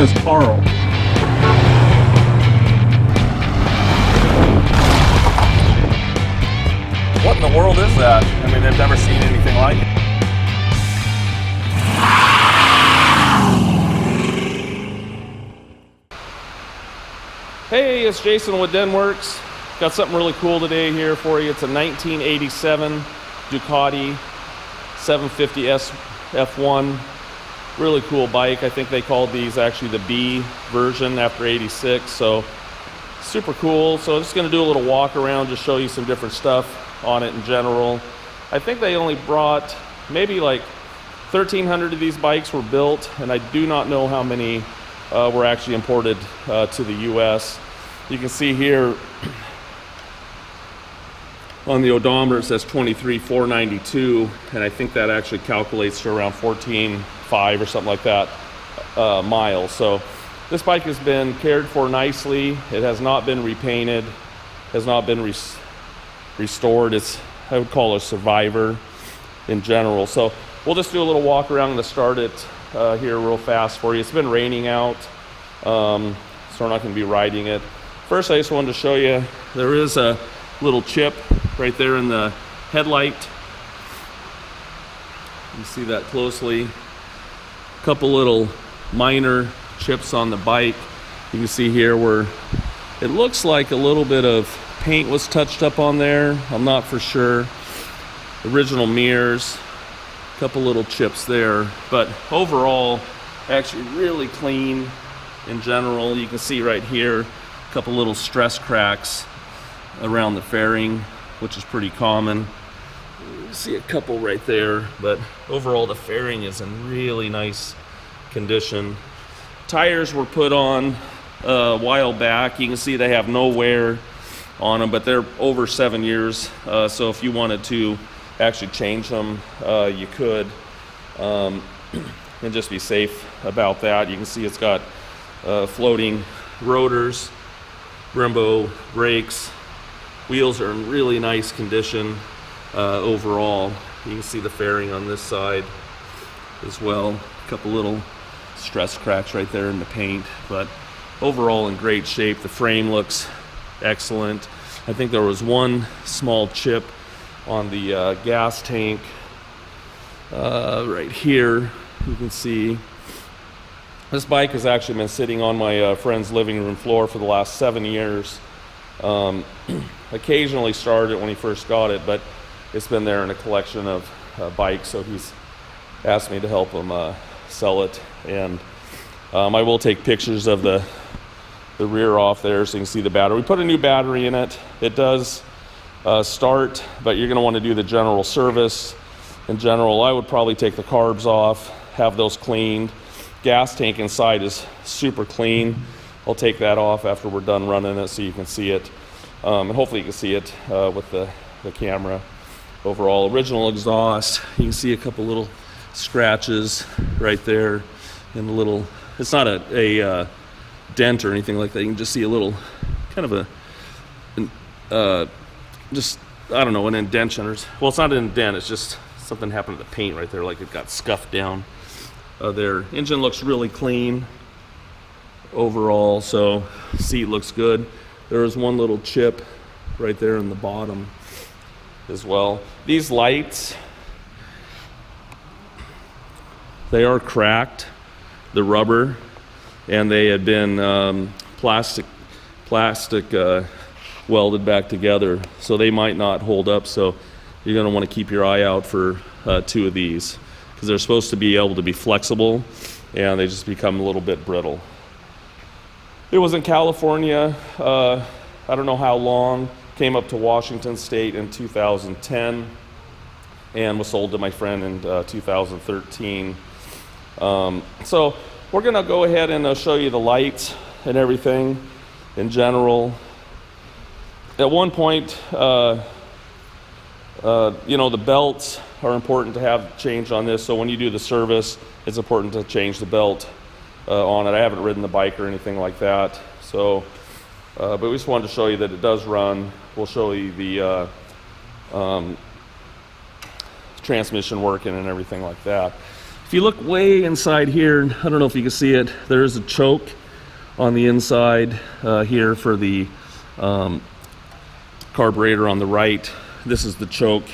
says Carl. What in the world is that? I mean, they've never seen anything like it. Hey, it's Jason with Denworks. Got something really cool today here for you. It's a 1987 Ducati 750S F1. Really cool bike. I think they called these actually the B version after 86. So super cool. So I'm just going to do a little walk around, just show you some different stuff on it in general. I think they only brought maybe like 1,300 of these bikes were built, and I do not know how many were actually imported to the US. You can see here on the odometer it says 23,492, and I think that actually calculates to around 14.5 or something like that miles. So this bike has been cared for nicely. It has not been repainted, has not been restored. It's, I would call it a survivor in general. So we'll just do a little walk around to start it here real fast for you. It's been raining out, so we're not going to be riding it. First, I just wanted to show you, there is a little chip right there in the headlight. You see that closely. A couple little minor chips on the bike. You can see here where it looks like a little bit of paint was touched up on there. I'm not for sure. Original mirrors, a couple little chips there, but overall actually really clean in general. You can see right here a couple little stress cracks around the fairing, which is pretty common. You see a couple right there, but overall the fairing is in really nice condition. Tires were put on a while back. You can see they have no wear on them, but they're over 7 years, so if you wanted to actually change them, you could, and just be safe about that. You can see it's got floating rotors, Brembo brakes. Wheels are in really nice condition overall. You can see the fairing on this side as well. A couple little stress cracks right there in the paint, but overall in great shape. The frame looks excellent. I think there was one small chip on the gas tank right here. You can see this bike has actually been sitting on my friend's living room floor for the last 7 years. Occasionally started it when he first got it, but it's been there in a collection of bikes, so he's asked me to help him sell it. And I will take pictures of the rear off there so you can see the battery. We put a new battery in it. It does start, but you're going to want to do the general service. In general, I would probably take the carbs off, have those cleaned. Gas tank inside is super clean. I'll take that off after we're done running it so you can see it. And hopefully you can see it with the camera. Overall, original exhaust. You can see a couple little scratches right there, and a little, it's not a dent or anything like that. You can just see a little kind of just, I don't know, an indentation. Well, it's not an indent, it's just something happened to the paint right there, like it got scuffed down there. Engine looks really clean overall, so seat looks good. There is one little chip right there in the bottom as well. These lights, they are cracked, the rubber, and they had been plastic welded back together, so they might not hold up. So you're going to want to keep your eye out for two of these, because they're supposed to be able to be flexible, and they just become a little bit brittle. It was in California, I don't know how long, came up to Washington State in 2010, and was sold to my friend in 2013. So we're gonna go ahead and show you the lights and everything in general. At one point, you know, the belts are important to have changed on this, so when you do the service, it's important to change the belt on it. I haven't ridden the bike or anything like that, so but we just wanted to show you that it does run. We'll show you the transmission working and everything like that. If you look way inside here, I don't know if you can see it, there is a choke on the inside here for the carburetor on the right. This is the choke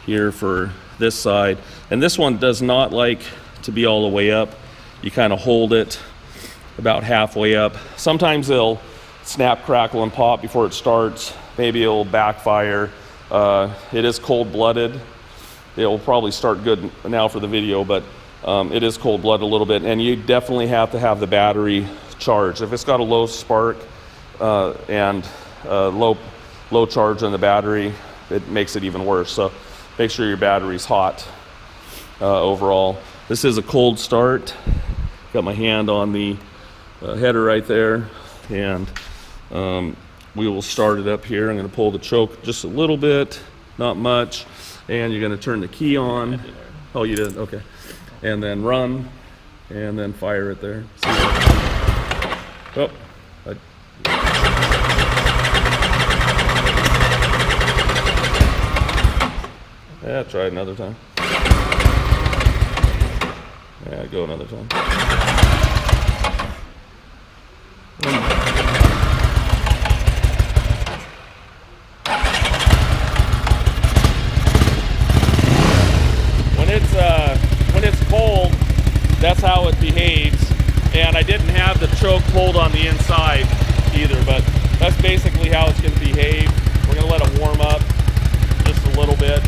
here for this side. And this one does not like to be all the way up. You kind of hold it about halfway up. Sometimes it'll snap, crackle, and pop before it starts. Maybe it'll backfire. It is cold-blooded. It'll probably start good now for the video, but it is cold-blooded a little bit, and you definitely have to have the battery charged. If it's got a low spark and low charge on the battery, it makes it even worse. So make sure your battery's hot overall. This is a cold start. Got my hand on the header right there, and we will start it up here. I'm going to pull the choke just a little bit, not much, and you're going to turn the key on. Oh, you did? Okay. And then run, and then fire it there. Oh. Yeah, try it another time. Yeah, go another time. When it's cold, that's how it behaves. And I didn't have the choke pulled on the inside either, but that's basically how it's going to behave. We're going to let it warm up just a little bit.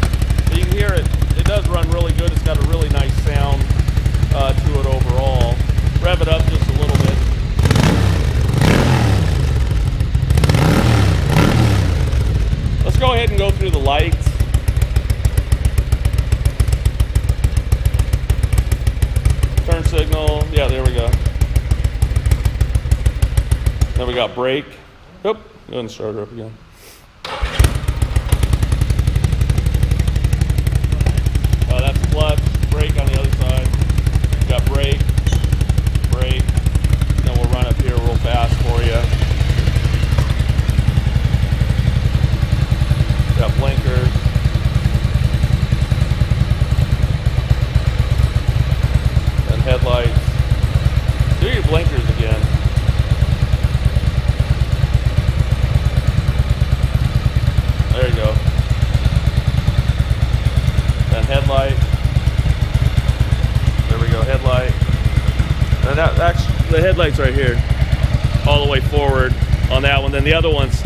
So you can hear it. It does run really good. It's got a really nice sound to it overall. Rev it up just a little bit. Let's go ahead and go through the lights. Turn signal. Yeah, there we go. Then we got brake. Oop, go ahead and start her up again. That's clutch. Brake on the other side. Got brake. Brake. Then we'll run up here real fast for you. Got blinkers. And headlights. Do your blinkers again. There you go. Then headlight. There we go, headlight. And actually, the headlight's right here, all the way forward on that one. Then the other one's,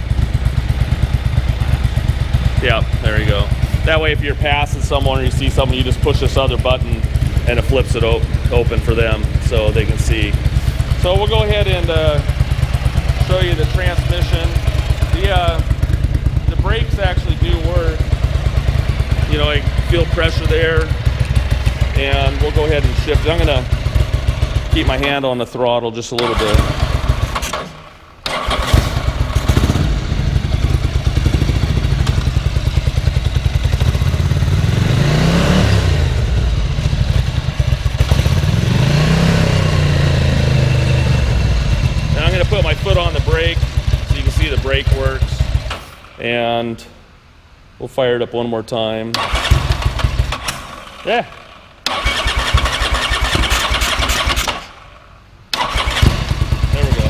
yeah, there you go. That way, if you're passing someone or you see someone, you just push this other button and it flips it open for them so they can see. So we'll go ahead and show you the transmission. The brakes actually do work. You know, I feel pressure there, and we'll go ahead and shift it. I'm going to keep my hand on the throttle just a little bit. And I'm going to put my foot on the brake so you can see the brake works, and we'll fire it up one more time. Yeah. There we go.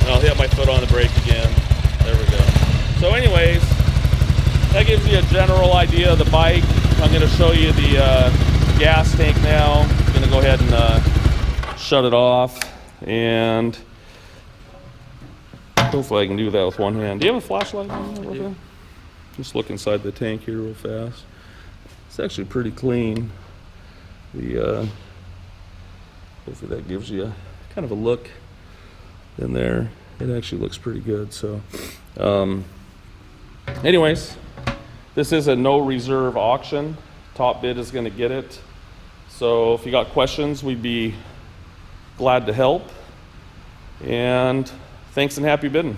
And I'll hit my foot on the brake again. There we go. So anyways, that gives you a general idea of the bike. I'm going to show you the gas tank now. I'm going to go ahead and shut it off, and hopefully I can do that with one hand. Do you have a flashlight on there? Yeah. Just look inside the tank here real fast. It's actually pretty clean. Hopefully that gives you kind of a look in there. It actually looks pretty good. So, anyways, this is a no reserve auction. Top bid is going to get it. So if you got questions, we'd be glad to help. And thanks and happy bidding.